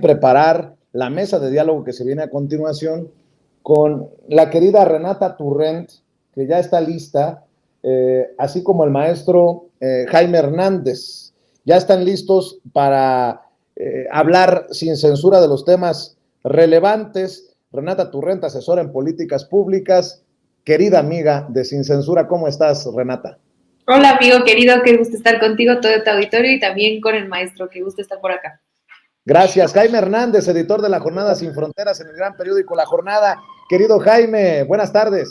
preparar la mesa de diálogo que se viene a continuación con la querida Renata Turrent, que ya está lista, así como el maestro Jaime Hernández. Ya están listos para hablar sin censura de los temas relevantes. Renata Turrent, asesora en políticas públicas, querida amiga de Sin Censura. ¿Cómo estás, Renata? Hola, amigo querido, qué gusto estar contigo, todo tu auditorio y también con el maestro, qué gusto estar por acá. Gracias. Jaime Hernández, editor de La Jornada Sin Fronteras en el gran periódico La Jornada. Querido Jaime, buenas tardes.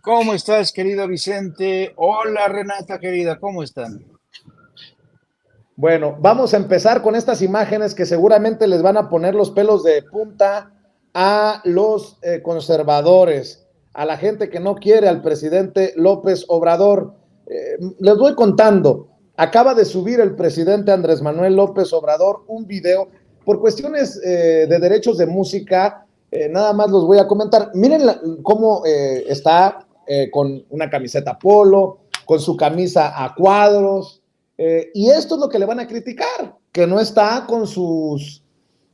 ¿Cómo estás, querido Vicente? Hola, Renata, querida, ¿cómo están? Bueno, vamos a empezar con estas imágenes que seguramente les van a poner los pelos de punta a los conservadores, a la gente que no quiere al presidente López Obrador. Les voy contando, acaba de subir el presidente Andrés Manuel López Obrador un video por cuestiones de derechos de música, nada más los voy a comentar. Miren cómo está con una camiseta polo, con su camisa a cuadros, y esto es lo que le van a criticar, que no está con sus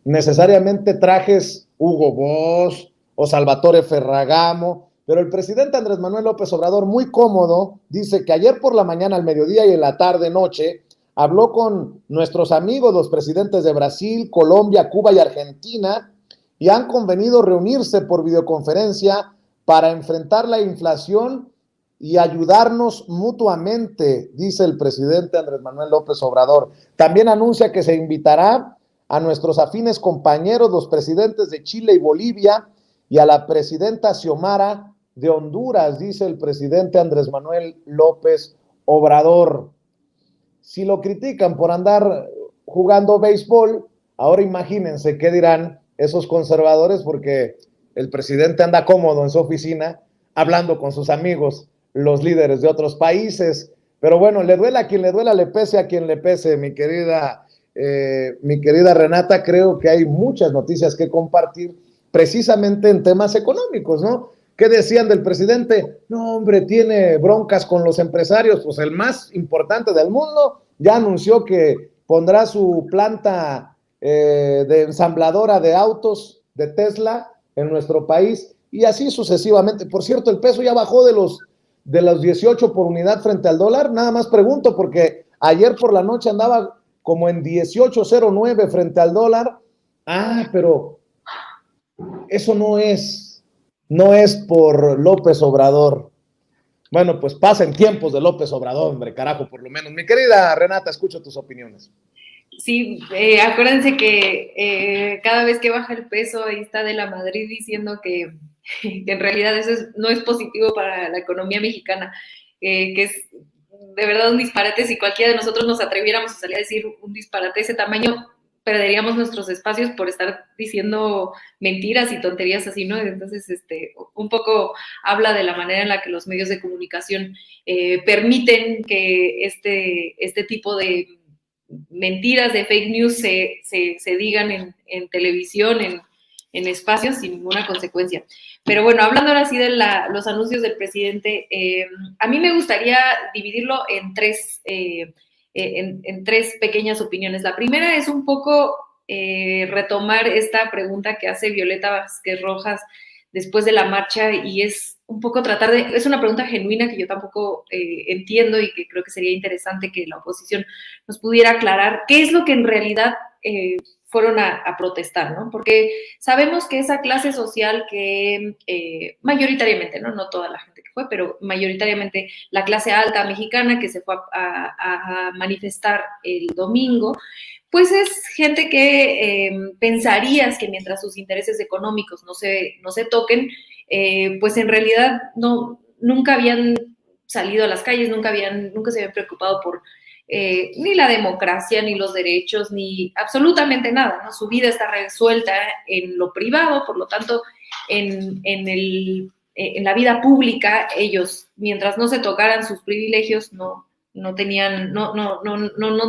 necesariamente trajes Hugo Boss o Salvatore Ferragamo, pero el presidente Andrés Manuel López Obrador, muy cómodo, dice que ayer por la mañana, al mediodía y en la tarde, noche, habló con nuestros amigos, los presidentes de Brasil, Colombia, Cuba y Argentina, y han convenido reunirse por videoconferencia para enfrentar la inflación y ayudarnos mutuamente, dice el presidente Andrés Manuel López Obrador. También anuncia que se invitará a nuestros afines compañeros, los presidentes de Chile y Bolivia, y a la presidenta Xiomara de Honduras, dice el presidente Andrés Manuel López Obrador. Si lo critican por andar jugando béisbol, ahora imagínense qué dirán esos conservadores, porque el presidente anda cómodo en su oficina hablando con sus amigos, los líderes de otros países. Pero bueno, le duela a quien le duela, le pese a quien le pese, mi querida Renata. Creo que hay muchas noticias que compartir precisamente en temas económicos, ¿no? ¿Qué decían del presidente? No, hombre, tiene broncas con los empresarios. Pues el más importante del mundo ya anunció que pondrá su planta de ensambladora de autos de Tesla en nuestro país, y así sucesivamente. Por cierto, el peso ya bajó de los 18 por unidad frente al dólar. Nada más pregunto porque ayer por la noche andaba como en 18.09 frente al dólar. Pero eso no es por López Obrador. Bueno, pues pasa en tiempos de López Obrador, hombre, carajo, por lo menos. Mi querida Renata, escucho tus opiniones. Sí, acuérdense que cada vez que baja el peso, ahí está de la Madrid diciendo que en realidad eso no es positivo para la economía mexicana, que es de verdad un disparate. Si cualquiera de nosotros nos atreviéramos a salir a decir un disparate de ese tamaño, perderíamos nuestros espacios por estar diciendo mentiras y tonterías así, ¿no? Entonces, un poco habla de la manera en la que los medios de comunicación permiten que este tipo de mentiras, de fake news se digan en televisión, en espacios sin ninguna consecuencia. Pero bueno, hablando ahora sí de los anuncios del presidente, a mí me gustaría dividirlo en tres pequeñas opiniones. La primera es un poco retomar esta pregunta que hace Violeta Vázquez Rojas después de la marcha, y es un poco es una pregunta genuina que yo tampoco entiendo, y que creo que sería interesante que la oposición nos pudiera aclarar qué es lo que en realidad fueron a protestar, ¿no? Porque sabemos que esa clase social que mayoritariamente, ¿no? No toda la gente que fue, pero mayoritariamente la clase alta mexicana que se fue a manifestar el domingo, pues es gente que pensarías que mientras sus intereses económicos no se toquen, pues en realidad nunca habían salido a las calles, nunca se habían preocupado por ni la democracia, ni los derechos, ni absolutamente nada, ¿no? Su vida está resuelta en lo privado, por lo tanto, en la vida pública, ellos, mientras no se tocaran sus privilegios, no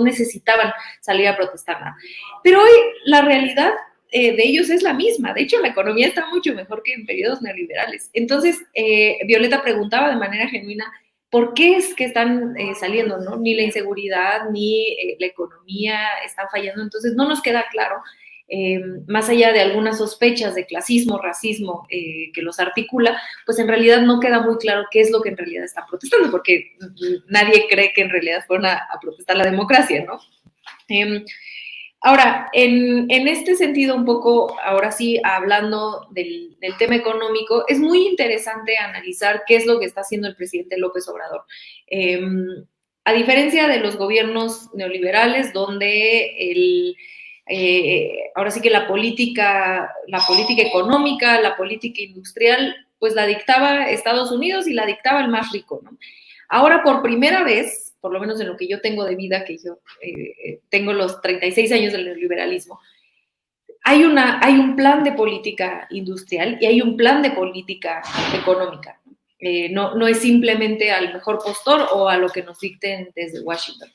necesitaban salir a protestar nada. Pero hoy la realidad de ellos es la misma. De hecho, la economía está mucho mejor que en periodos neoliberales. Entonces, Violeta preguntaba de manera genuina, ¿por qué es que están saliendo, ¿no? Ni la inseguridad ni la economía están fallando. Entonces, no nos queda claro más allá de algunas sospechas de clasismo, racismo que los articula, pues en realidad no queda muy claro qué es lo que en realidad están protestando, porque nadie cree que en realidad fueron a protestar la democracia, ¿no? Ahora, en este sentido, un poco, ahora sí, hablando del tema económico, es muy interesante analizar qué es lo que está haciendo el presidente López Obrador. A diferencia de los gobiernos neoliberales, donde ahora sí que la política económica, la política industrial, pues la dictaba Estados Unidos y la dictaba el más rico, ¿no? Ahora, por primera vez, por lo menos en lo que yo tengo de vida, que yo tengo los 36 años del neoliberalismo, hay un plan de política industrial y hay un plan de política económica. No es simplemente al mejor postor o a lo que nos dicten desde Washington.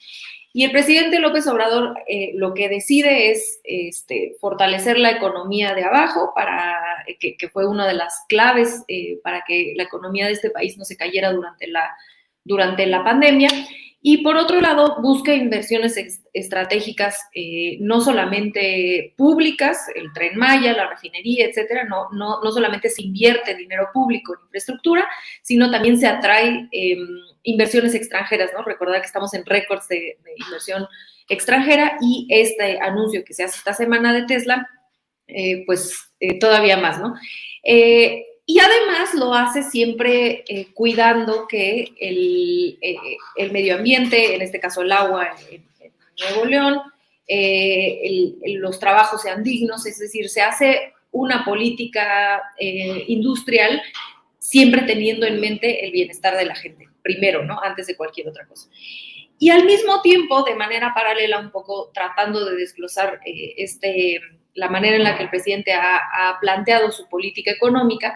Y el presidente López Obrador lo que decide es fortalecer la economía de abajo, que fue una de las claves para que la economía de este país no se cayera durante la pandemia. Y por otro lado, busca inversiones estratégicas, no solamente públicas, el Tren Maya, la refinería, etcétera, no solamente se invierte dinero público en infraestructura, sino también se atrae inversiones extranjeras, ¿no? Recordar que estamos en récords de inversión extranjera y este anuncio que se hace esta semana de Tesla, todavía más, ¿no? Y además lo hace siempre cuidando que el medio ambiente, en este caso el agua en Nuevo León, los trabajos sean dignos, es decir, se hace una política industrial siempre teniendo en mente el bienestar de la gente, primero, ¿no? Antes de cualquier otra cosa. Y al mismo tiempo, de manera paralela, un poco tratando de desglosar la manera en la que el presidente ha planteado su política económica,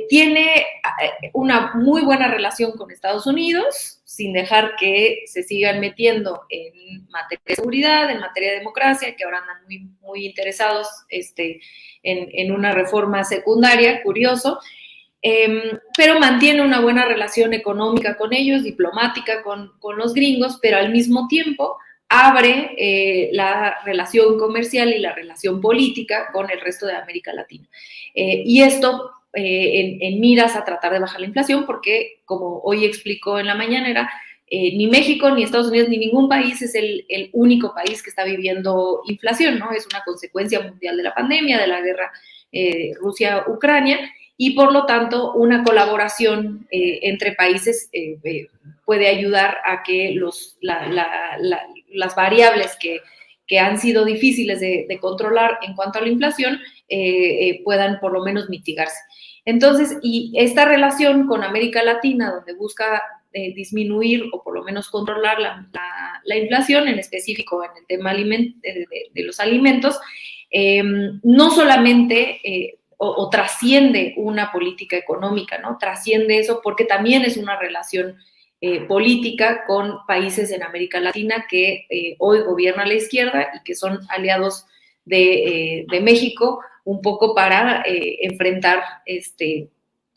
tiene una muy buena relación con Estados Unidos, sin dejar que se sigan metiendo en materia de seguridad, en materia de democracia, que ahora andan muy, muy interesados en una reforma secundaria, curioso, pero mantiene una buena relación económica con ellos, diplomática con los gringos, pero al mismo tiempo abre la relación comercial y la relación política con el resto de América Latina. Y esto en miras a tratar de bajar la inflación, porque como hoy explicó en la mañanera, ni México, ni Estados Unidos, ni ningún país es el único país que está viviendo inflación, ¿no? Es una consecuencia mundial de la pandemia, de la guerra Rusia-Ucrania, y por lo tanto una colaboración entre países puede ayudar a que las variables que han sido difíciles de controlar en cuanto a la inflación puedan por lo menos mitigarse. Entonces, y esta relación con América Latina, donde busca disminuir o por lo menos controlar la inflación, en específico en el tema de los alimentos, no solamente o trasciende una política económica, ¿no? Trasciende eso porque también es una relación política con países en América Latina que hoy gobierna la izquierda y que son aliados de México, un poco para enfrentar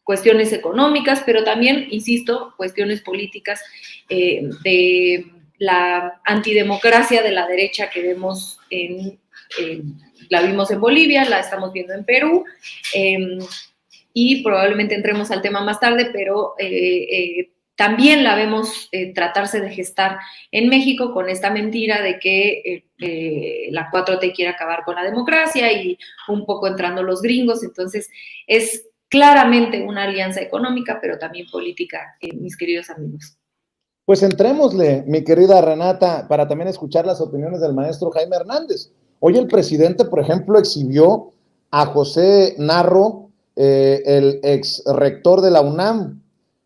cuestiones económicas, pero también, insisto, cuestiones políticas de la antidemocracia de la derecha que vemos la vimos en Bolivia, la estamos viendo en Perú, y probablemente entremos al tema más tarde, pero también la vemos tratarse de gestar en México con esta mentira de que la 4T quiere acabar con la democracia y un poco entrando los gringos. Entonces es claramente una alianza económica, pero también política, mis queridos amigos. Pues entrémosle, mi querida Renata, para también escuchar las opiniones del maestro Jaime Hernández. Hoy el presidente, por ejemplo, exhibió a José Narro, el ex rector de la UNAM.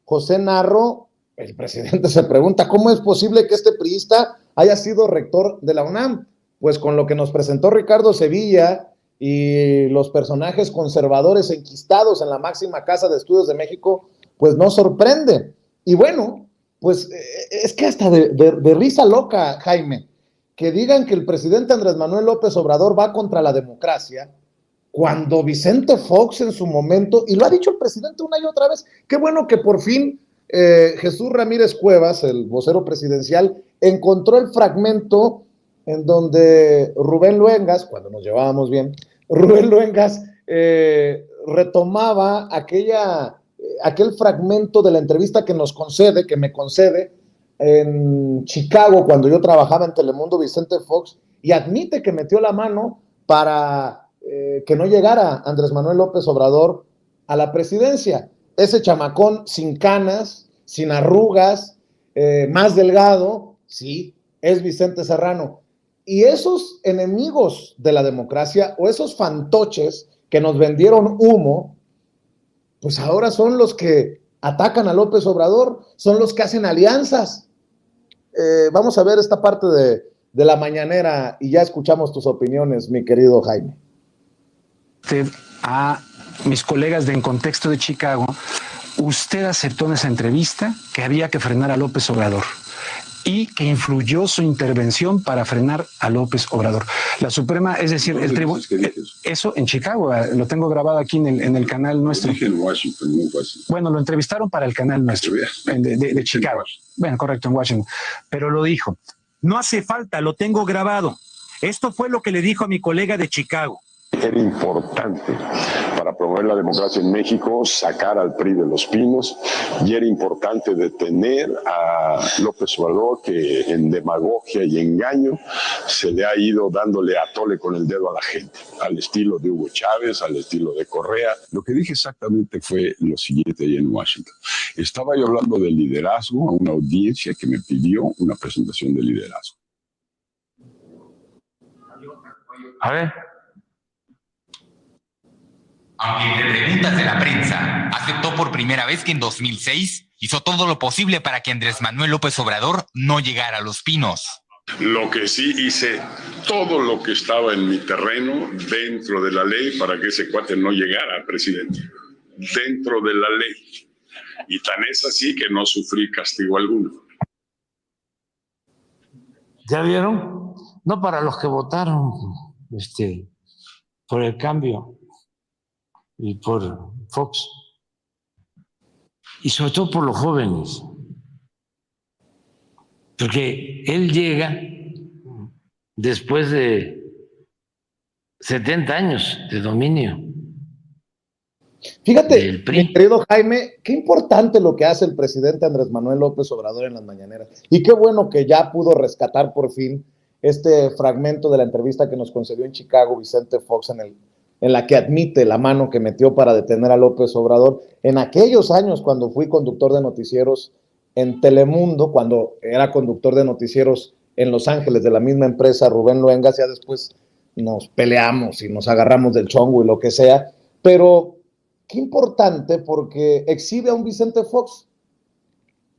José Narro, el presidente se pregunta, ¿cómo es posible que este priista haya sido rector de la UNAM? Pues con lo que nos presentó Ricardo Sevilla y los personajes conservadores enquistados en la máxima casa de estudios de México, pues no sorprende. Y bueno, pues es que hasta de risa loca, Jaime, que digan que el presidente Andrés Manuel López Obrador va contra la democracia, cuando Vicente Fox en su momento, y lo ha dicho el presidente una y otra vez, qué bueno que por fin Jesús Ramírez Cuevas, el vocero presidencial, encontró el fragmento en donde Rubén Luengas, cuando nos llevábamos bien, Rubén Luengas retomaba aquel fragmento de la entrevista que me concede en Chicago cuando yo trabajaba en Telemundo Vicente Fox, y admite que metió la mano para que no llegara Andrés Manuel López Obrador a la presidencia. Ese chamacón sin canas, sin arrugas, más delgado, sí, es Vicente Serrano. Y esos enemigos de la democracia o esos fantoches que nos vendieron humo, pues ahora son los que atacan a López Obrador, son los que hacen alianzas. Vamos a ver esta parte de la mañanera y ya escuchamos tus opiniones, mi querido Jaime. A mis colegas de En Contexto de Chicago, usted aceptó en esa entrevista que había que frenar a López Obrador y que influyó su intervención para frenar a López Obrador. La Suprema, es decir, el tribunal... Eso en Chicago, lo tengo grabado aquí en el canal nuestro. Dije en Washington, no fue así. Bueno, lo entrevistaron para el canal nuestro, de Chicago. Bueno, correcto, en Washington. Pero lo dijo. No hace falta, lo tengo grabado. Esto fue lo que le dijo a mi colega de Chicago. Era importante para promover la democracia en México sacar al PRI de Los Pinos, y era importante detener a López Obrador, que en demagogia y engaño se le ha ido dándole a tole con el dedo a la gente, al estilo de Hugo Chávez, al estilo de Correa. Lo que dije exactamente fue lo siguiente ahí en Washington. Estaba yo hablando de liderazgo a una audiencia que me pidió una presentación de liderazgo. A ver. Aunque entre preguntas de la prensa, aceptó por primera vez que en 2006 hizo todo lo posible para que Andrés Manuel López Obrador no llegara a Los Pinos. Lo que sí hice, todo lo que estaba en mi terreno dentro de la ley para que ese cuate no llegara, presidente. Dentro de la ley. Y tan es así que no sufrí castigo alguno. ¿Ya vieron? No, para los que votaron por el cambio y por Fox, y sobre todo por los jóvenes, porque él llega después de 70 años de dominio. Fíjate, mi querido Jaime, qué importante lo que hace el presidente Andrés Manuel López Obrador en las mañaneras, y qué bueno que ya pudo rescatar por fin este fragmento de la entrevista que nos concedió en Chicago Vicente Fox en la que admite la mano que metió para detener a López Obrador en aquellos años cuando fui conductor de noticieros en Telemundo, cuando era conductor de noticieros en Los Ángeles de la misma empresa Rubén Luengas. Ya después nos peleamos y nos agarramos del chongo y lo que sea, pero qué importante, porque exhibe a un Vicente Fox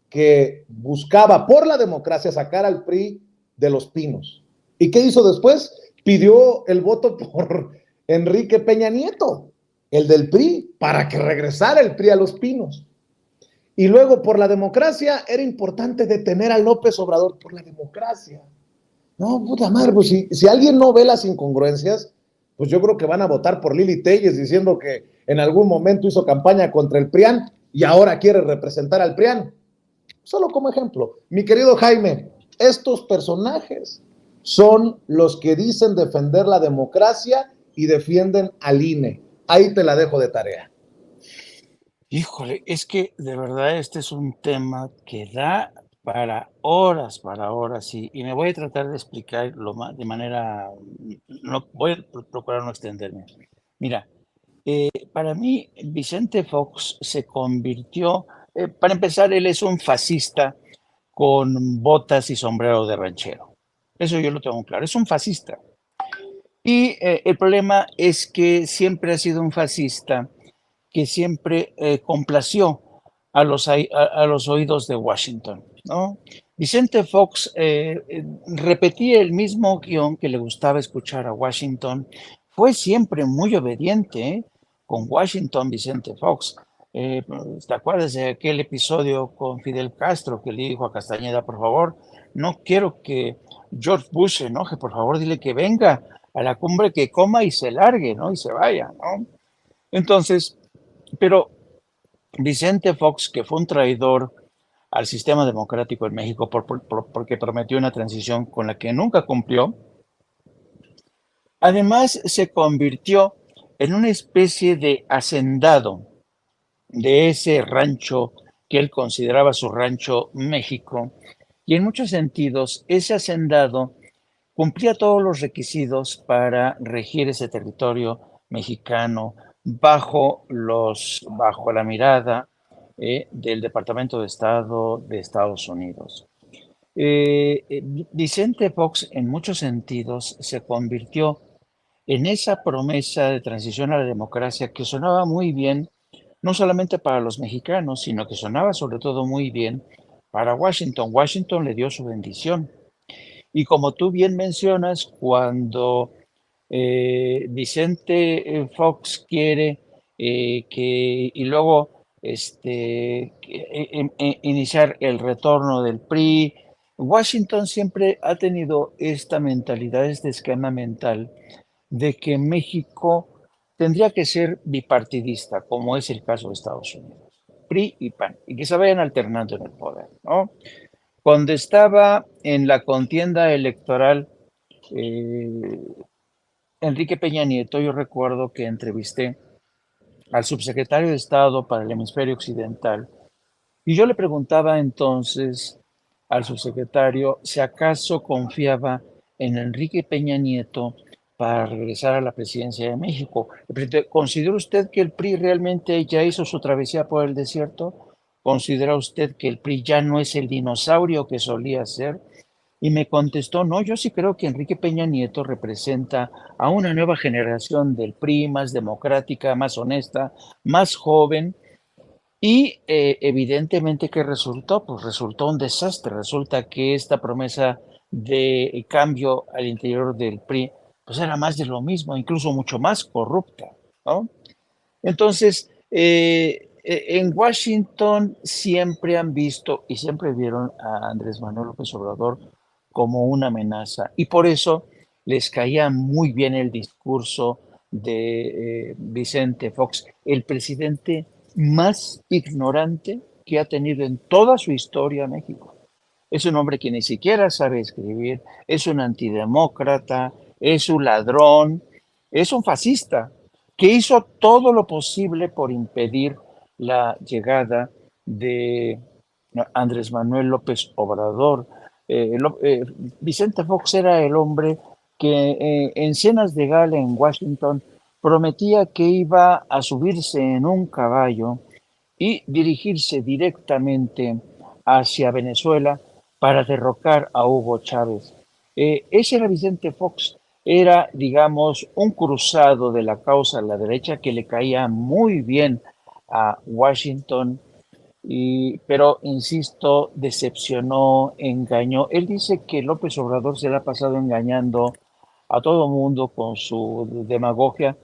que buscaba por la democracia sacar al PRI de Los Pinos. ¿Y qué hizo después? Pidió el voto por Enrique Peña Nieto, el del PRI, para que regresara el PRI a Los Pinos. Y luego, por la democracia, era importante detener a López Obrador por la democracia. No, puta madre, pues si alguien no ve las incongruencias, pues yo creo que van a votar por Lili Téllez diciendo que en algún momento hizo campaña contra el PRIAN y ahora quiere representar al PRIAN. Solo como ejemplo, mi querido Jaime, estos personajes son los que dicen defender la democracia y defienden al INE. Ahí te la dejo de tarea. Híjole, es que de verdad este es un tema que da para horas, y me voy a tratar de explicarlo de manera, no voy a procurar no extenderme. Mira, para mí Vicente Fox se convirtió, para empezar, él es un fascista con botas y sombrero de ranchero. Eso yo lo tengo claro, es un fascista. Y el problema es que siempre ha sido un fascista que siempre complació a los oídos de Washington, ¿no? Vicente Fox repetía el mismo guión que le gustaba escuchar a Washington. Fue siempre muy obediente con Washington, Vicente Fox. ¿Te acuerdas de aquel episodio con Fidel Castro que le dijo a Castañeda, por favor, no quiero que George Bush se enoje, por favor dile que venga a la cumbre, que coma y se largue, ¿no? Y se vaya, ¿no? Entonces, pero Vicente Fox, que fue un traidor al sistema democrático en México porque prometió una transición con la que nunca cumplió. Además, se convirtió en una especie de hacendado de ese rancho que él consideraba su rancho México. Y en muchos sentidos, ese hacendado cumplía todos los requisitos para regir ese territorio mexicano bajo la mirada del Departamento de Estado de Estados Unidos. Vicente Fox, en muchos sentidos, se convirtió en esa promesa de transición a la democracia que sonaba muy bien, no solamente para los mexicanos, sino que sonaba sobre todo muy bien para Washington. Washington le dio su bendición. Y como tú bien mencionas, cuando Vicente Fox quiere y luego iniciar el retorno del PRI, Washington siempre ha tenido esta mentalidad, este esquema mental de que México tendría que ser bipartidista, como es el caso de Estados Unidos, PRI y PAN, y que se vayan alternando en el poder, ¿no? Cuando estaba en la contienda electoral, eh, Enrique Peña Nieto, yo recuerdo que entrevisté al subsecretario de Estado para el Hemisferio Occidental y yo le preguntaba entonces al subsecretario si acaso confiaba en Enrique Peña Nieto para regresar a la presidencia de México. Le pregunté, ¿considera usted que el PRI realmente ya hizo su travesía por el desierto? ¿Considera usted que el PRI ya no es el dinosaurio que solía ser? Y me contestó, no, yo sí creo que Enrique Peña Nieto representa a una nueva generación del PRI, más democrática, más honesta, más joven. Y evidentemente, ¿qué resultó? Pues resultó un desastre. Resulta que esta promesa de cambio al interior del PRI, pues era más de lo mismo, incluso mucho más corrupta, ¿no? Entonces, en Washington siempre han visto y siempre vieron a Andrés Manuel López Obrador como una amenaza y por eso les caía muy bien el discurso de Vicente Fox, el presidente más ignorante que ha tenido en toda su historia México. Es un hombre que ni siquiera sabe escribir, es un antidemócrata, es un ladrón, es un fascista que hizo todo lo posible por impedir la llegada de Andrés Manuel López Obrador. Vicente Fox era el hombre que en cenas de gala en Washington prometía que iba a subirse en un caballo y dirigirse directamente hacia Venezuela para derrocar a Hugo Chávez. Ese era Vicente Fox, era, digamos, un cruzado de la causa a la derecha que le caía muy bien a Washington, pero, insisto, decepcionó, engañó. Él dice que López Obrador se le ha pasado engañando a todo mundo con su demagogia.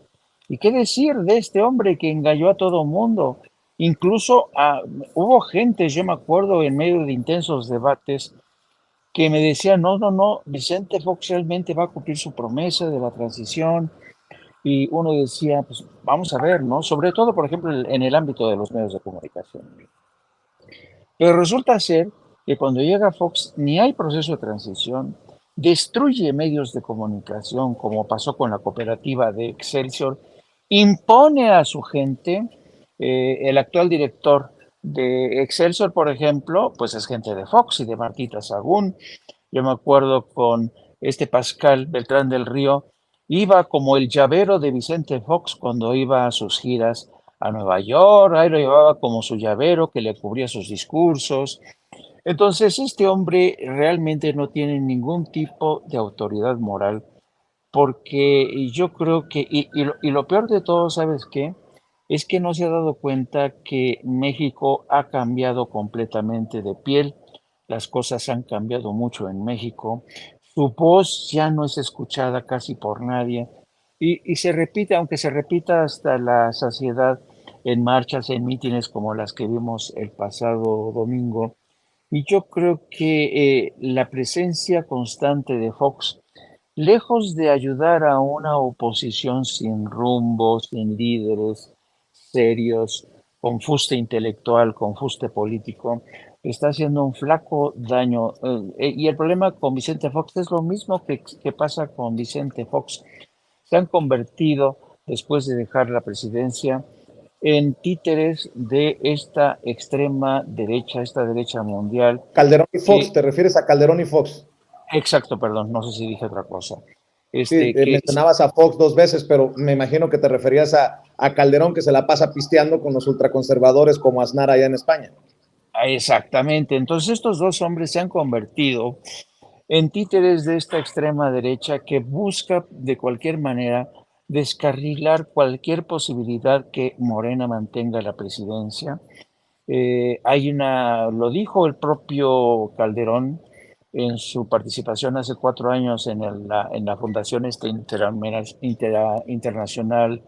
¿Y qué decir de este hombre que engañó a todo mundo? Incluso hubo gente, yo me acuerdo, en medio de intensos debates, que me decían, no, no, no, Vicente Fox realmente va a cumplir su promesa de la transición. Y uno decía, pues vamos a ver, ¿no? Sobre todo, por ejemplo, en el ámbito de los medios de comunicación. Pero resulta ser que cuando llega Fox ni hay proceso de transición, destruye medios de comunicación, como pasó con la cooperativa de Excelsior, impone a su gente, el actual director de Excelsior, por ejemplo, pues es gente de Fox y de Martita Sagún. Yo me acuerdo con este Pascal Beltrán del Río, iba como el llavero de Vicente Fox cuando iba a sus giras a Nueva York, ahí lo llevaba como su llavero que le cubría sus discursos. Entonces, este hombre realmente no tiene ningún tipo de autoridad moral, porque yo creo que, y lo peor de todo, ¿sabes qué? Es que no se ha dado cuenta que México ha cambiado completamente de piel, las cosas han cambiado mucho en México, su voz ya no es escuchada casi por nadie, y se repite, aunque se repita hasta la saciedad en marchas, en mítines como las que vimos el pasado domingo. Y yo creo que la presencia constante de Fox, lejos de ayudar a una oposición sin rumbo, sin líderes serios, con fuste intelectual, con fuste político, está haciendo un flaco daño. Y el problema con Vicente Fox es lo mismo que pasa con Vicente Fox. Se han convertido, después de dejar la presidencia, en títeres de esta extrema derecha, esta derecha mundial. Calderón y Fox, Que, ¿te refieres a Calderón y Fox? exacto, perdón, no sé si dije otra cosa. Sí, mencionabas a Fox 2 veces, pero me imagino que te referías a Calderón, que se la pasa pisteando con los ultraconservadores como Aznar allá en España. Exactamente. Entonces estos dos hombres se han convertido en títeres de esta extrema derecha que busca de cualquier manera descarrilar cualquier posibilidad que Morena mantenga la presidencia. Lo dijo el propio Calderón en su participación hace 4 años en la Fundación Internacional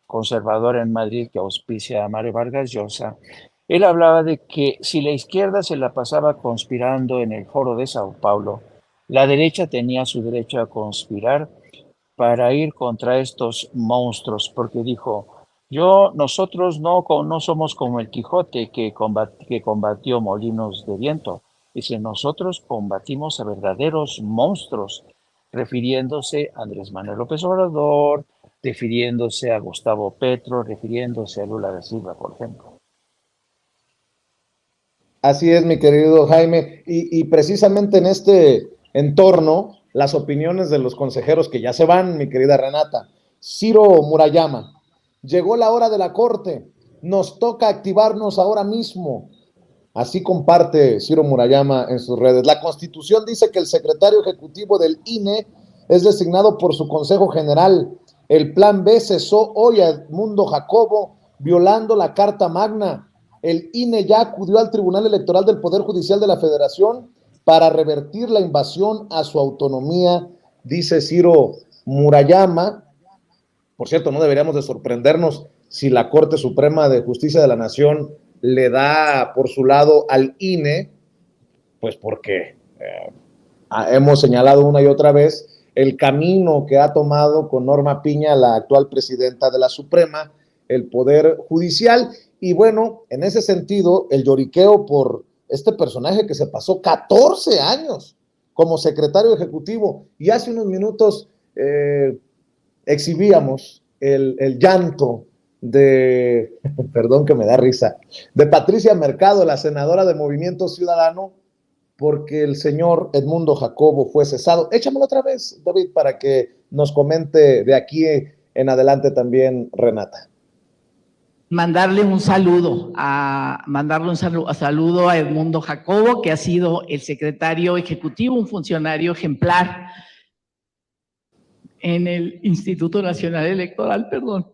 Conservadora en Madrid, que auspicia a Mario Vargas Llosa. Él hablaba de que si la izquierda se la pasaba conspirando en el foro de Sao Paulo, la derecha tenía su derecho a conspirar para ir contra estos monstruos, porque dijo, nosotros no somos como el Quijote que combatió molinos de viento. Dice, nosotros combatimos a verdaderos monstruos, refiriéndose a Andrés Manuel López Obrador, refiriéndose a Gustavo Petro, refiriéndose a Lula da Silva, por ejemplo. Así es, mi querido Jaime, y precisamente en este entorno, las opiniones de los consejeros que ya se van, mi querida Renata. Ciro Murayama, llegó la hora de la corte, nos toca activarnos ahora mismo. Así comparte Ciro Murayama en sus redes. La Constitución dice que el secretario ejecutivo del INE es designado por su Consejo General. El Plan B cesó hoy a Edmundo Jacobo, violando la Carta Magna. El INE ya acudió al Tribunal Electoral del Poder Judicial de la Federación para revertir la invasión a su autonomía, dice Ciro Murayama. Por cierto, no deberíamos de sorprendernos si la Corte Suprema de Justicia de la Nación le da por su lado al INE, pues porque hemos señalado una y otra vez el camino que ha tomado con Norma Piña, la actual presidenta de la Suprema, el Poder Judicial. Y bueno, en ese sentido, el lloriqueo por este personaje que se pasó 14 años como secretario ejecutivo, y hace unos minutos exhibíamos el llanto de, perdón que me da risa, de Patricia Mercado, la senadora de Movimiento Ciudadano, porque el señor Edmundo Jacobo fue cesado. Échamelo otra vez, David, para que nos comente de aquí en adelante también Renata. Mandarle un saludo a Edmundo Jacobo, que ha sido el secretario ejecutivo, un funcionario ejemplar en el Instituto Nacional Electoral, perdón.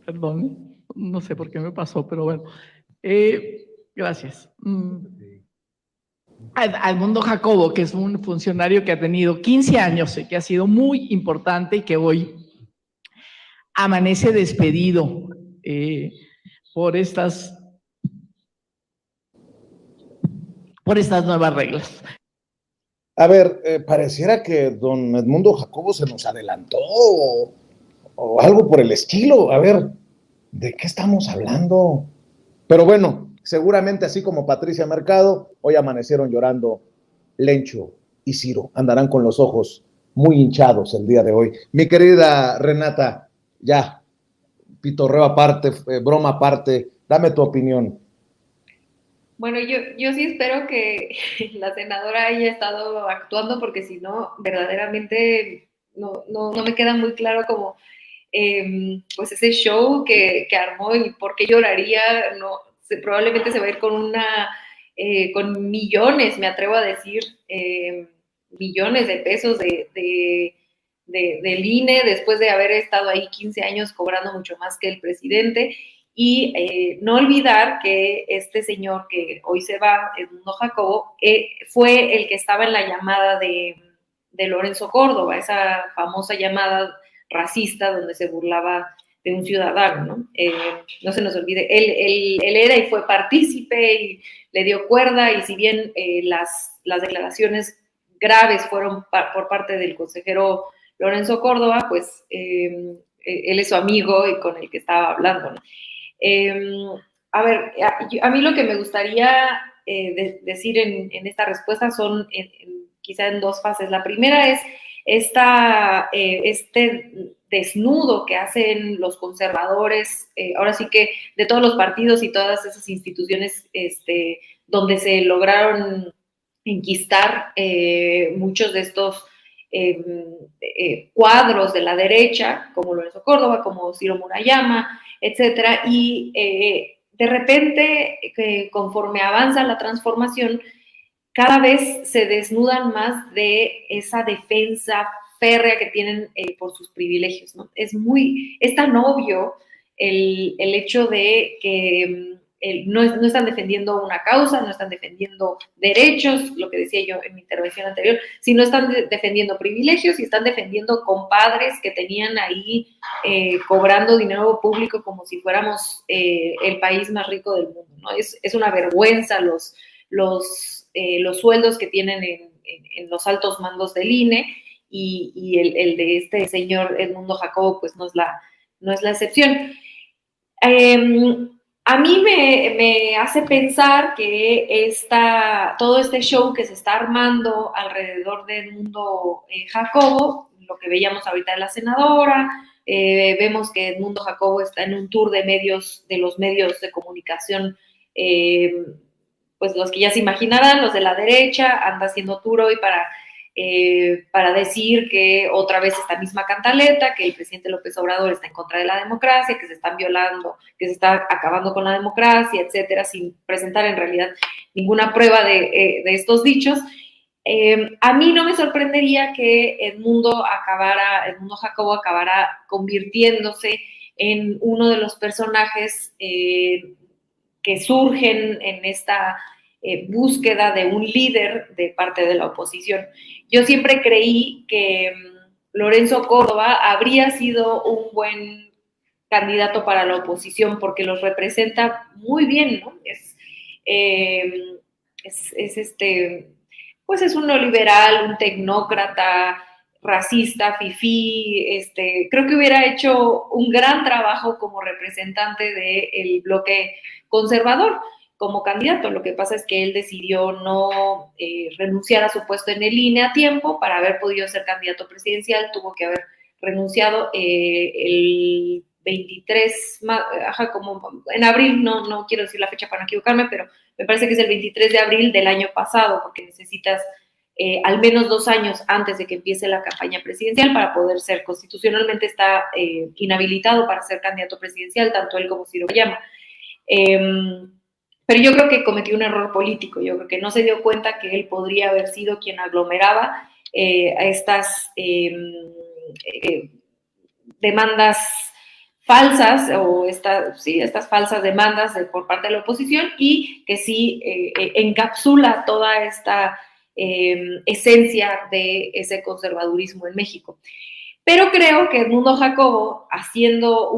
Perdón, no sé por qué me pasó, pero bueno. Gracias. Edmundo Jacobo, que es un funcionario que ha tenido 15 años, que ha sido muy importante y que hoy amanece despedido por estas nuevas reglas. A ver, pareciera que don Edmundo Jacobo se nos adelantó o algo por el estilo. A ver, ¿de qué estamos hablando? Pero bueno, seguramente así como Patricia Mercado, hoy amanecieron llorando Lencho y Ciro. Andarán con los ojos muy hinchados el día de hoy. Mi querida Renata, ya, pitorreo aparte, broma aparte, dame tu opinión. Bueno, yo sí espero que la senadora haya estado actuando, porque si no, verdaderamente no me queda muy claro como pues ese show que armó y por qué lloraría. No, probablemente se va a ir con millones, me atrevo a decir, millones de pesos del INE, después de haber estado ahí 15 años cobrando mucho más que el presidente. Y no olvidar que este señor que hoy se va, Edmundo Jacobo, fue el que estaba en la llamada de Lorenzo Córdoba, esa famosa llamada racista donde se burlaba un ciudadano, ¿no? No se nos olvide, él era y fue partícipe y le dio cuerda, y si bien las declaraciones graves fueron por parte del consejero Lorenzo Córdoba, pues él es su amigo y con el que estaba hablando, ¿no? A ver, a mí lo que me gustaría decir en esta respuesta son quizá en dos fases. La primera es este desnudo que hacen los conservadores, ahora sí que de todos los partidos y todas esas instituciones donde se lograron enquistar muchos de estos cuadros de la derecha, como Lorenzo Córdoba, como Ciro Murayama, etcétera, y de repente, conforme avanza la transformación, cada vez se desnudan más de esa defensa férrea que tienen por sus privilegios, ¿no? Es tan obvio el hecho de que no están defendiendo una causa, no están defendiendo derechos, lo que decía yo en mi intervención anterior, sino están defendiendo privilegios y están defendiendo compadres que tenían ahí cobrando dinero público como si fuéramos el país más rico del mundo, ¿no? Es una vergüenza los sueldos que tienen en los altos mandos del INE, y el de este señor Edmundo Jacobo pues no es la excepción. A mí me hace pensar que todo este show que se está armando alrededor de Edmundo Jacobo, lo que veíamos ahorita de la senadora, vemos que Edmundo Jacobo está en un tour de los medios de comunicación, pues los que ya se imaginarán, los de la derecha, anda haciendo tour hoy para decir que otra vez esta misma cantaleta, que el presidente López Obrador está en contra de la democracia, que se están violando, que se está acabando con la democracia, etcétera, sin presentar en realidad ninguna prueba de estos dichos. A mí no me sorprendería que Edmundo Jacobo acabara convirtiéndose en uno de los personajes que surgen en esta búsqueda de un líder de parte de la oposición. Yo siempre creí que Lorenzo Córdoba habría sido un buen candidato para la oposición porque los representa muy bien, ¿no? Pues es un neoliberal, un tecnócrata, racista, fifí, creo que hubiera hecho un gran trabajo como representante del bloque conservador como candidato. Lo que pasa es que él decidió no renunciar a su puesto en el INE a tiempo para haber podido ser candidato presidencial. Tuvo que haber renunciado el 23, como en abril, no quiero decir la fecha para no equivocarme, pero me parece que es el 23 de abril del año pasado, porque necesitas al menos 2 años antes de que empiece la campaña presidencial para poder ser, constitucionalmente está inhabilitado para ser candidato presidencial, tanto él como Ciro Murayama. Pero yo creo que cometió un error político. Yo creo que no se dio cuenta que él podría haber sido quien aglomeraba a estas demandas falsas o estas falsas demandas por parte de la oposición, y que sí encapsula toda esta esencia de ese conservadurismo en México. Pero creo que Edmundo Jacobo, haciendo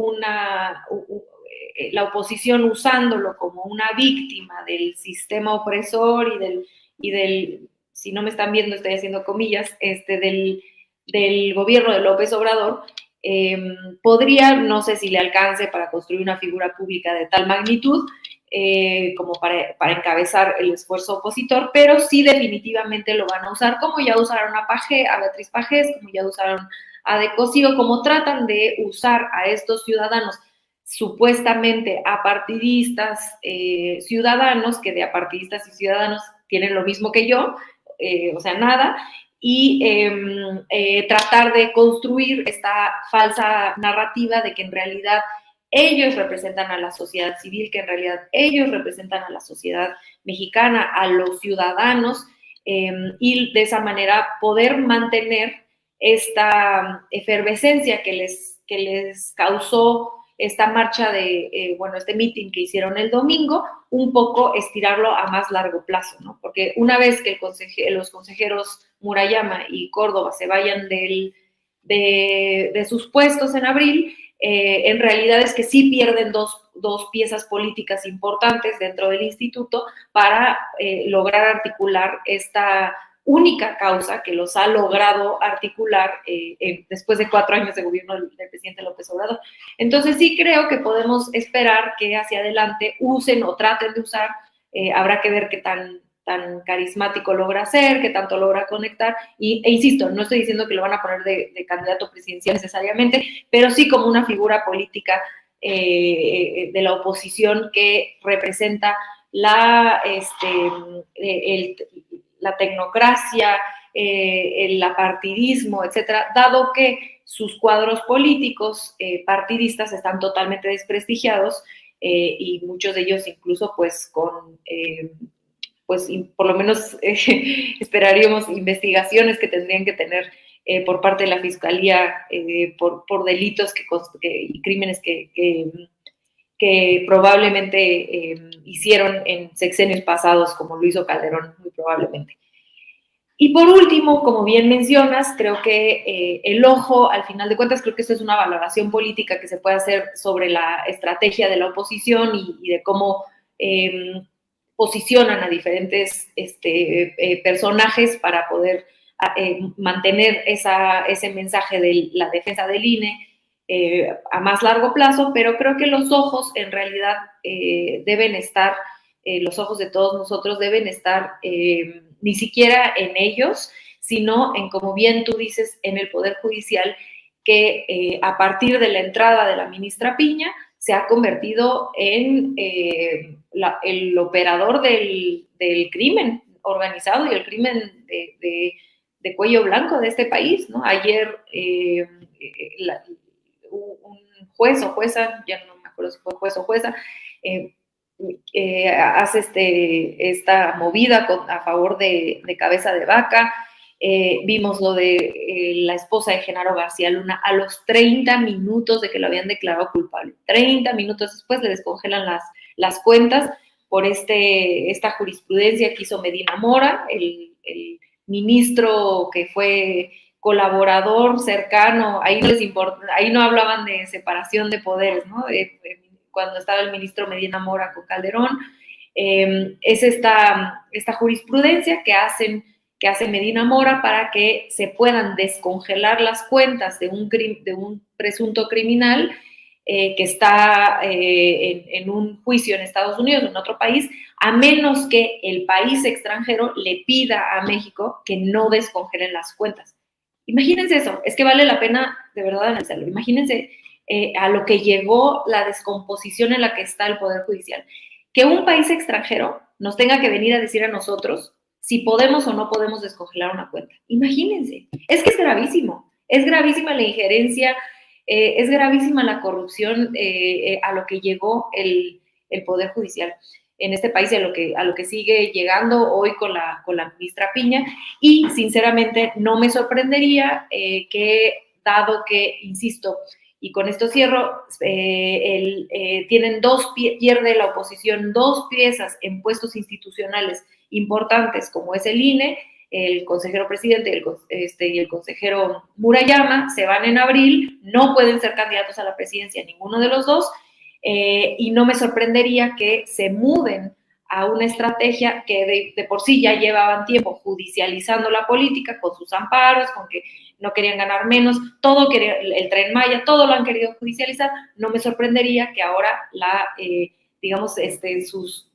la oposición usándolo como una víctima del sistema opresor y del, si no me están viendo, estoy haciendo comillas, del gobierno de López Obrador, podría, no sé si le alcance para construir una figura pública de tal magnitud como para encabezar el esfuerzo opositor, pero sí definitivamente lo van a usar, como ya usaron a Beatriz Pajés, como ya usaron a De Cosío, como tratan de usar a estos ciudadanos supuestamente apartidistas ciudadanos, que de apartidistas y ciudadanos tienen lo mismo que yo, o sea, nada, y tratar de construir esta falsa narrativa de que en realidad ellos representan a la sociedad civil, que en realidad ellos representan a la sociedad mexicana, a los ciudadanos, y de esa manera poder mantener esta efervescencia que les causó esta marcha este meeting que hicieron el domingo, un poco estirarlo a más largo plazo, ¿no? Porque una vez que los consejeros Murayama y Córdoba se vayan de sus puestos en abril, en realidad es que sí pierden dos piezas políticas importantes dentro del instituto para lograr articular esta única causa que los ha logrado articular después de 4 años de gobierno del presidente López Obrador. Entonces sí creo que podemos esperar que hacia adelante usen o traten de usar, habrá que ver qué tan carismático logra ser, qué tanto logra conectar, e insisto, no estoy diciendo que lo van a poner de candidato presidencial necesariamente, pero sí como una figura política de la oposición que representa la tecnocracia, el apartidismo, etcétera, dado que sus cuadros políticos partidistas están totalmente desprestigiados y muchos de ellos incluso pues con por lo menos esperaríamos investigaciones que tendrían que tener por parte de la Fiscalía por delitos y crímenes que probablemente hicieron en sexenios pasados, como lo hizo Calderón, muy probablemente. Y por último, como bien mencionas, creo que el ojo, al final de cuentas, creo que esto es una valoración política que se puede hacer sobre la estrategia de la oposición y de cómo posicionan a diferentes personajes para poder mantener ese mensaje de la defensa del INE a más largo plazo, pero creo que los ojos en realidad deben estar, los ojos de todos nosotros deben estar ni siquiera en ellos, sino en, como bien tú dices, en el Poder Judicial, que a partir de la entrada de la ministra Piña se ha convertido en el operador del crimen organizado y el crimen de cuello blanco de este país, ¿no? Ayer un juez o jueza, ya no me acuerdo si fue juez o jueza, hace esta movida a favor de Cabeza de Vaca. Vimos lo de la esposa de Genaro García Luna a los 30 minutos de que lo habían declarado culpable. 30 minutos después le descongelan las cuentas por esta jurisprudencia que hizo Medina Mora, el ministro que fue colaborador cercano, ahí no hablaban de separación de poderes, ¿no? Cuando estaba el ministro Medina Mora con Calderón, es esta jurisprudencia que hace Medina Mora para que se puedan descongelar las cuentas de un presunto criminal que está en un juicio en Estados Unidos o en otro país, a menos que el país extranjero le pida a México que no descongelen las cuentas. Imagínense eso, es que vale la pena de verdad analizarlo. Imagínense a lo que llegó la descomposición en la que está el Poder Judicial. Que un país extranjero nos tenga que venir a decir a nosotros si podemos o no podemos descongelar una cuenta. Imagínense, es que es gravísima la injerencia, es gravísima la corrupción a lo que llegó el Poder Judicial en este país y a lo que sigue llegando hoy con la ministra Piña, y sinceramente no me sorprendería que, dado que, insisto, y con esto cierro, pierde la oposición 2 piezas en puestos institucionales importantes, como es el INE, el consejero presidente y el consejero Murayama, se van en abril, no pueden ser candidatos a la presidencia ninguno de los dos, y no me sorprendería que se muden a una estrategia que de por sí ya llevaban tiempo judicializando la política con sus amparos, con que no querían ganar menos, el Tren Maya, todo lo han querido judicializar. No me sorprendería que ahora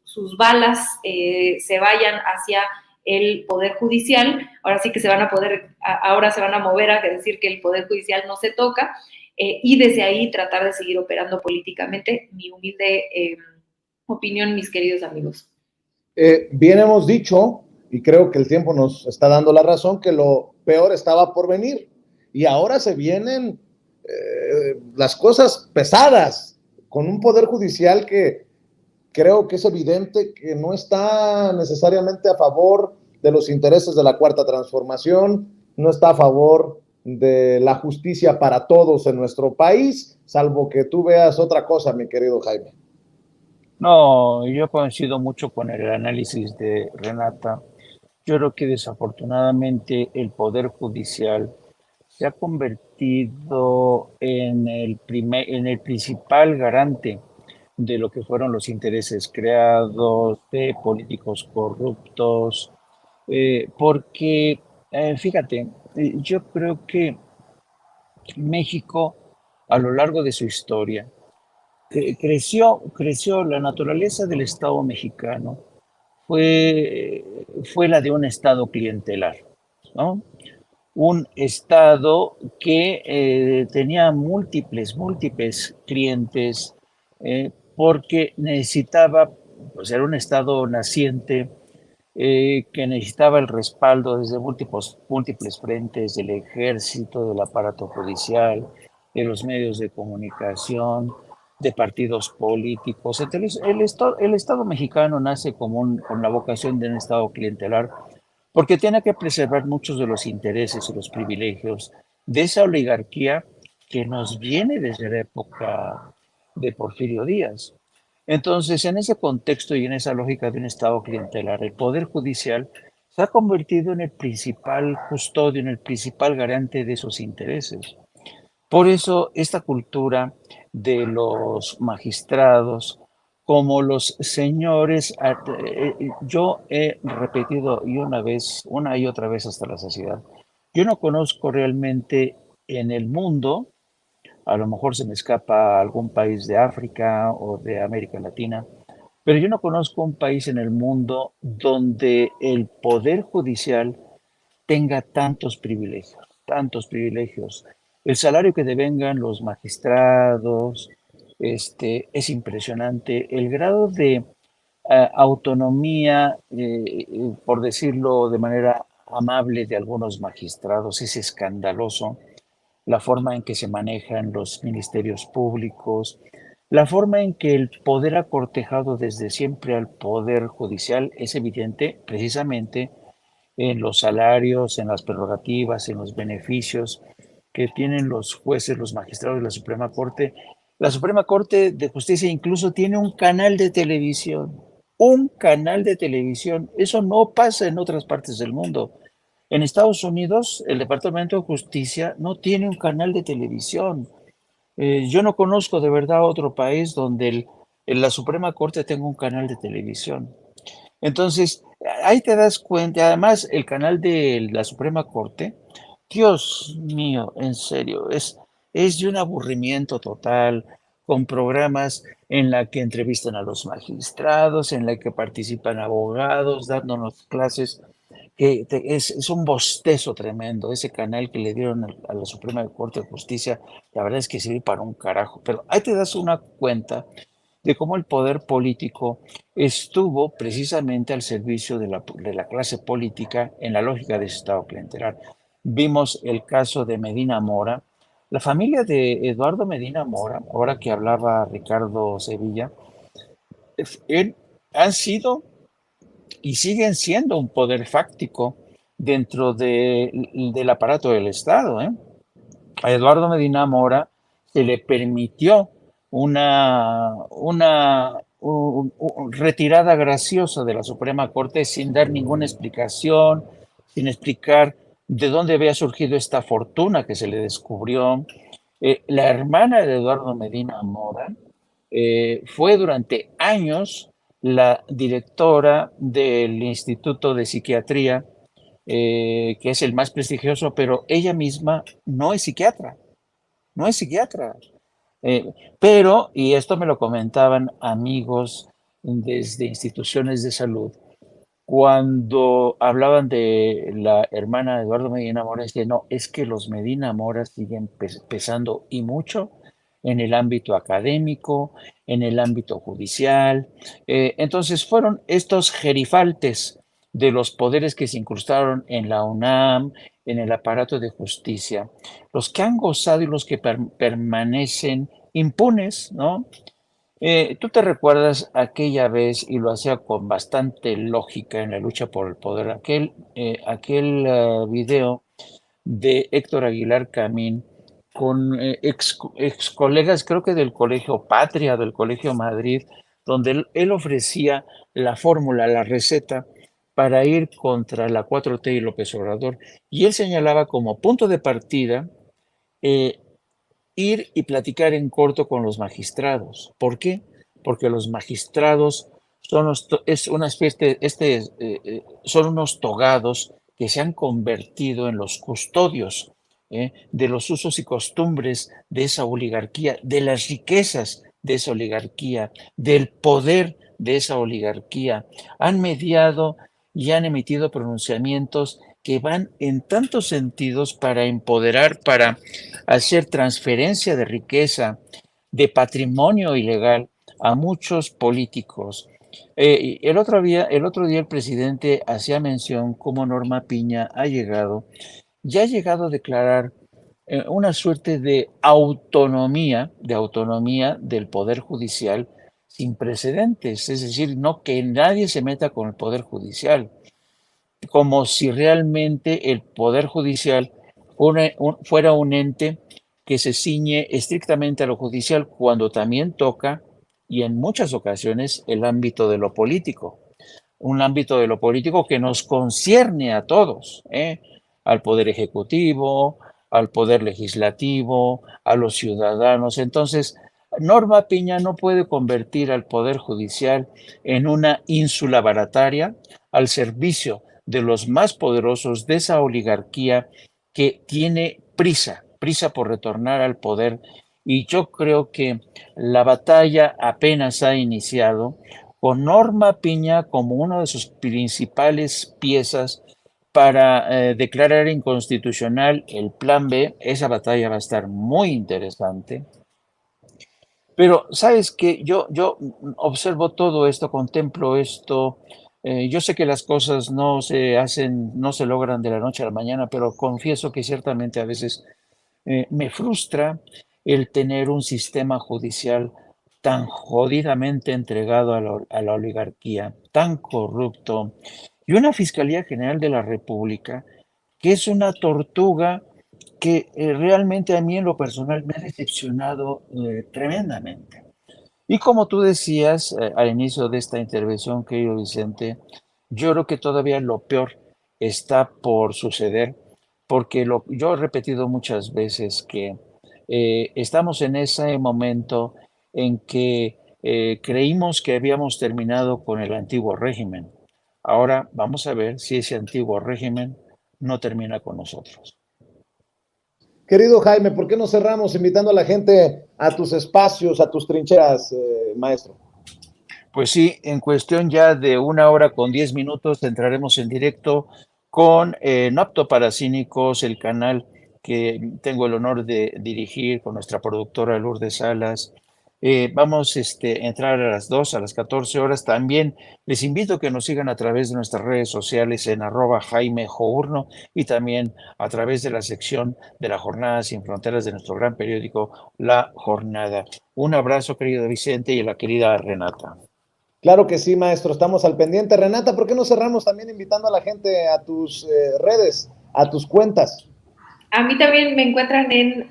sus balas se vayan hacia el Poder Judicial. Ahora sí que ahora se van a mover a decir que el Poder Judicial no se toca, y desde ahí tratar de seguir operando políticamente. Mi humilde opinión, mis queridos amigos. Bien hemos dicho, y creo que el tiempo nos está dando la razón, que lo peor estaba por venir, y ahora se vienen las cosas pesadas, con un Poder Judicial que creo que es evidente que no está necesariamente a favor de los intereses de la Cuarta Transformación, no está a favor de la justicia para todos en nuestro país, salvo que tú veas otra cosa, mi querido Jaime. No, yo coincido mucho con el análisis de Renata. Yo creo que desafortunadamente el Poder Judicial se ha convertido en en el principal garante de lo que fueron los intereses creados, de políticos corruptos, porque, fíjate, yo creo que México, a lo largo de su historia, creció la naturaleza del Estado mexicano, fue, fue la de un Estado clientelar, ¿no? Un Estado que tenía múltiples clientes, porque necesitaba, pues era un Estado naciente, que necesitaba el respaldo desde múltiples frentes del ejército, del aparato judicial, de los medios de comunicación, de partidos políticos. Entonces, el Estado mexicano nace con la vocación de un Estado clientelar, porque tiene que preservar muchos de los intereses y los privilegios de esa oligarquía que nos viene desde la época de Porfirio Díaz. Entonces, en ese contexto y en esa lógica de un Estado clientelar, el Poder Judicial se ha convertido en el principal custodio, en el principal garante de esos intereses. Por eso, esta cultura de los magistrados, como los señores, yo he repetido una y otra vez hasta la saciedad, yo no conozco realmente en el mundo, a lo mejor se me escapa algún país de África o de América Latina, pero yo no conozco un país en el mundo donde el poder judicial tenga tantos privilegios, tantos privilegios. El salario que devengan los magistrados, es impresionante. El grado de autonomía, por decirlo de manera amable, de algunos magistrados es escandaloso. La forma en que se manejan los ministerios públicos, la forma en que el poder ha cortejado desde siempre al poder judicial es evidente precisamente en los salarios, en las prerrogativas, en los beneficios que tienen los jueces, los magistrados de la Suprema Corte. La Suprema Corte de Justicia incluso tiene un canal de televisión. Un canal de televisión. Eso no pasa en otras partes del mundo. En Estados Unidos, el Departamento de Justicia no tiene un canal de televisión. Yo no conozco de verdad otro país donde la Suprema Corte tenga un canal de televisión. Entonces, ahí te das cuenta, además, el canal de la Suprema Corte, Dios mío, en serio, es de un aburrimiento total, con programas en la que entrevistan a los magistrados, en la que participan abogados, dándonos clases, es un bostezo tremendo. Ese canal que le dieron a la Suprema Corte de Justicia, la verdad es que sirve para un carajo, pero ahí te das una cuenta de cómo el poder político estuvo precisamente al servicio de la clase política en la lógica de ese Estado clientelar. Vimos el caso de Medina Mora. La familia de Eduardo Medina Mora, ahora que hablaba Ricardo Sevilla, él, han sido y siguen siendo un poder fáctico dentro del aparato del Estado. A Eduardo Medina Mora se le permitió una retirada graciosa de la Suprema Corte sin dar ninguna explicación, sin explicar de dónde había surgido esta fortuna que se le descubrió. La hermana de Eduardo Medina Mora fue durante años la directora del Instituto de Psiquiatría, que es el más prestigioso, pero ella misma no es psiquiatra, no es psiquiatra. Pero, y esto me lo comentaban amigos desde instituciones de salud, cuando hablaban de la hermana de Eduardo Medina Mora, decían, no, es que los Medina Mora siguen pesando y mucho en el ámbito académico, en el ámbito judicial. Entonces fueron estos gerifaltes de los poderes que se incrustaron en la UNAM, en el aparato de justicia, los que han gozado y los que permanecen impunes, ¿no? Tú te recuerdas aquella vez, y lo hacía con bastante lógica en la lucha por el poder, aquel video de Héctor Aguilar Camín con ex colegas, creo que del Colegio Patria, del Colegio Madrid, donde él ofrecía la fórmula, la receta para ir contra la 4T y López Obrador. Y él señalaba como punto de partida ir y platicar en corto con los magistrados. ¿Por qué? Porque los magistrados son unos togados que se han convertido en los custodios de los usos y costumbres de esa oligarquía, de las riquezas de esa oligarquía, del poder de esa oligarquía. Han mediado y han emitido pronunciamientos que van en tantos sentidos para empoderar, para hacer transferencia de riqueza, de patrimonio ilegal a muchos políticos. El otro día el presidente hacía mención cómo Norma Piña ya ha llegado a declarar una suerte de autonomía del Poder Judicial sin precedentes, es decir, no que nadie se meta con el Poder Judicial, como si realmente el Poder Judicial fuera un ente que se ciñe estrictamente a lo judicial, cuando también toca, y en muchas ocasiones, el ámbito de lo político. Un ámbito de lo político que nos concierne a todos, al Poder Ejecutivo, al Poder Legislativo, a los ciudadanos. Entonces, Norma Piña no puede convertir al Poder Judicial en una ínsula barataria al servicio de los más poderosos de esa oligarquía que tiene prisa por retornar al poder. Y yo creo que la batalla apenas ha iniciado, con Norma Piña como una de sus principales piezas para declarar inconstitucional el Plan B. Esa batalla va a estar muy interesante. Pero, ¿sabes qué? Yo observo todo esto, contemplo esto. Yo sé que las cosas no se logran de la noche a la mañana, pero confieso que ciertamente a veces me frustra el tener un sistema judicial tan jodidamente entregado a la oligarquía, tan corrupto, y una Fiscalía General de la República que es una tortuga que realmente a mí en lo personal me ha decepcionado tremendamente. Y como tú decías al inicio de esta intervención, querido Vicente, yo creo que todavía lo peor está por suceder, porque yo he repetido muchas veces que estamos en ese momento en que creímos que habíamos terminado con el antiguo régimen. Ahora vamos a ver si ese antiguo régimen no termina con nosotros. Querido Jaime, ¿por qué no cerramos invitando a la gente a tus espacios, a tus trincheras, maestro? Pues sí, en cuestión ya de 1 hora con 10 minutos entraremos en directo con No Apto para Cínicos, el canal que tengo el honor de dirigir con nuestra productora Lourdes Salas. Vamos a entrar a las 2, a las 14 horas. También les invito a que nos sigan a través de nuestras redes sociales en @JaimeJourno y también a través de la sección de la Jornada Sin Fronteras de nuestro gran periódico La Jornada. Un abrazo, querido Vicente, y a la querida Renata. Claro que sí, maestro, estamos al pendiente. Renata, ¿por qué no cerramos también invitando a la gente a tus redes, a tus cuentas? A mí también me encuentran en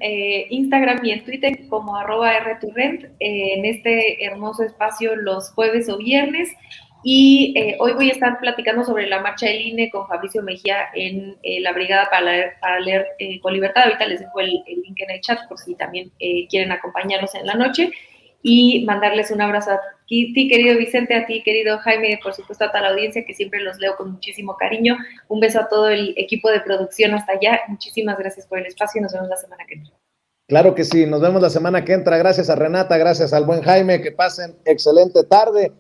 Instagram y en Twitter como @rturrent, en este hermoso espacio los jueves o viernes. Y hoy voy a estar platicando sobre la marcha del INE con Fabricio Mejía en la Brigada para leer con Libertad. Ahorita les dejo el link en el chat por si también quieren acompañarnos en la noche. Y mandarles un abrazo a ti, querido Vicente, a ti, querido Jaime, por supuesto a toda la audiencia, que siempre los leo con muchísimo cariño. Un beso a todo el equipo de producción hasta allá. Muchísimas gracias por el espacio y nos vemos la semana que entra. Claro que sí, nos vemos la semana que entra. Gracias a Renata, gracias al buen Jaime, que pasen excelente tarde.